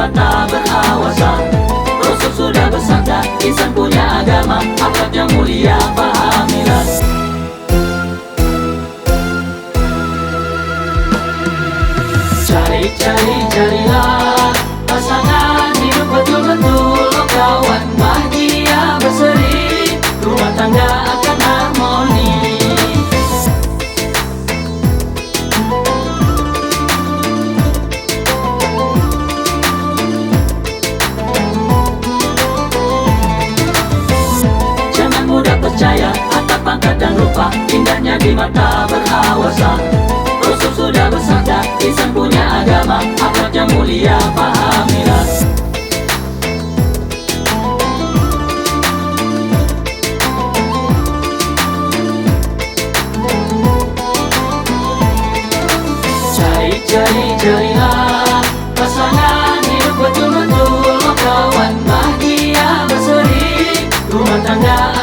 mata berawasan. Rasul sudah bersabda, insan punya agama, akhlak yang mulia, pahamilah. Carilah pasangan hidup betul-betul, oh kawan, bahagia berseri, rumah tangga akan harmoni. Jangan mudah percaya atas pangkat dan rupa, indahnya di mata berawasan. Rasul sudah bersabda, insan punya agama, akhlak yang mulia, pahamilah. Carilah pasangan hidup betul-betul, oh kawan, bahagia berseri, rumah tangga